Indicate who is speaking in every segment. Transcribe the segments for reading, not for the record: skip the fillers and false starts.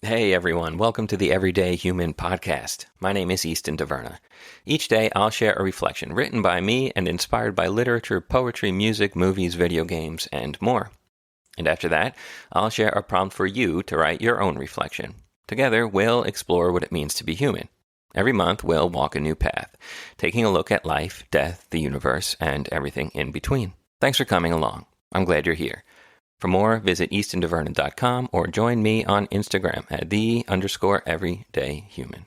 Speaker 1: Hey everyone, welcome to the Everyday Human Podcast. My name is Easton Taverna. Each day I'll share a reflection written by me and inspired by literature, poetry, music, movies, video games, and more. And after that, I'll share a prompt for you to write your own reflection. Together, we'll explore what it means to be human. Every month, we'll walk a new path, taking a look at life, death, the universe, and everything in between. Thanks for coming along. I'm glad you're here. For more, visit eastontaverna.com or join me on Instagram at _everydayhuman.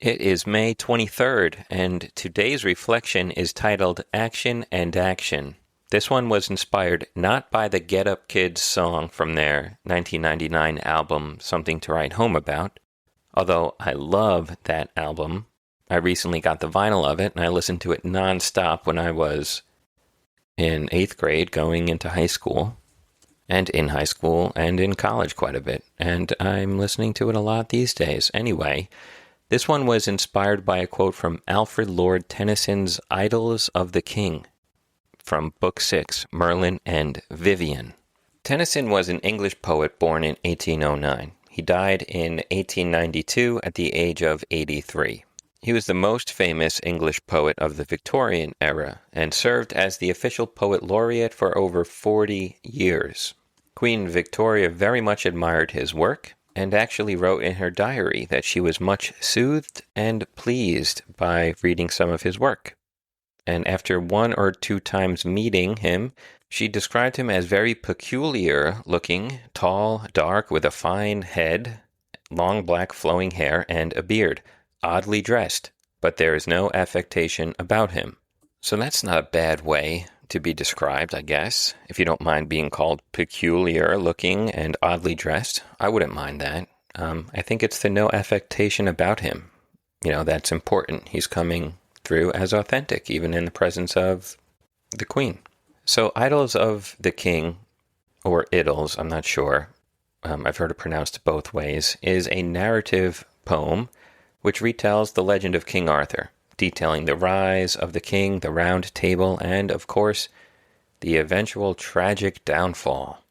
Speaker 1: It is May 23rd, and today's reflection is titled Action and Action. This one was inspired not by the Get Up Kids song from their 1999 album, Something to Write Home About, although I love that album. I recently got the vinyl of it, and I listened to it nonstop when I was in 8th grade, going into high school, and in high school, and in college quite a bit, and I'm listening to it a lot these days. Anyway, this one was inspired by a quote from Alfred Lord Tennyson's Idylls of the King, from Book 6, Merlin and Vivien. Tennyson was an English poet born in 1809. He died in 1892 at the age of 83. He was the most famous English poet of the Victorian era and served as the official poet laureate for over 40 years. Queen Victoria very much admired his work and actually wrote in her diary that she was much soothed and pleased by reading some of his work. And after 1 or 2 times meeting him, she described him as very peculiar looking, tall, dark, with a fine head, long black flowing hair, and a beard. Oddly dressed, but there is no affectation about him. So that's not a bad way to be described, I guess. If you don't mind being called peculiar looking and oddly dressed, I wouldn't mind that. I think it's the no affectation about him. That's important. He's coming through as authentic, even in the presence of the Queen. So Idylls of the King, or Idylls, I'm not sure. I've heard it pronounced both ways, is a narrative poem which retells the legend of King Arthur, detailing the rise of the king, the Round Table, and, of course, the eventual tragic downfall.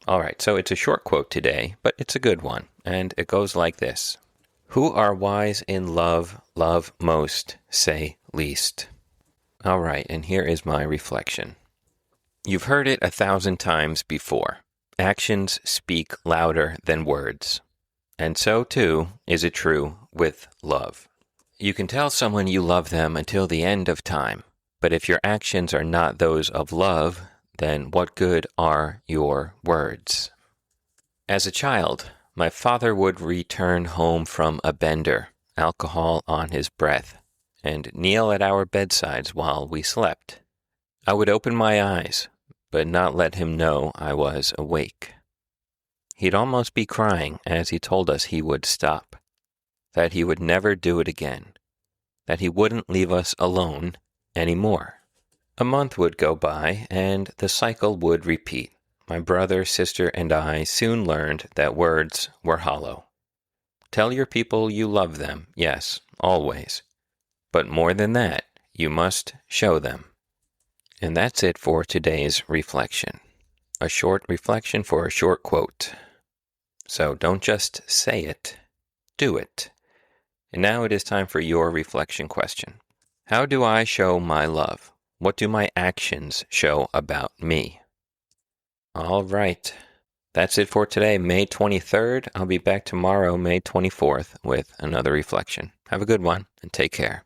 Speaker 1: All right, so it's a short quote today, but it's a good one, and it goes like this. Who are wise in love, love most, say least. All right, and here is my reflection. You've heard it 1,000 times before. Actions speak louder than words. And so, too, is it true with love. You can tell someone you love them until the end of time, but if your actions are not those of love, then what good are your words? As a child, my father would return home from a bender, alcohol on his breath, and kneel at our bedsides while we slept. I would open my eyes, but not let him know I was awake. He'd almost be crying as he told us he would stop, that he would never do it again, that he wouldn't leave us alone anymore. A month would go by, and the cycle would repeat. My brother, sister, and I soon learned that words were hollow. Tell your people you love them, yes, always. But more than that, you must show them. And that's it for today's reflection. A short reflection for a short quote. So don't just say it, do it. And now it is time for your reflection question. How do I show my love? What do my actions show about me? All right. That's it for today, May 23rd. I'll be back tomorrow, May 24th, with another reflection. Have a good one, and take care.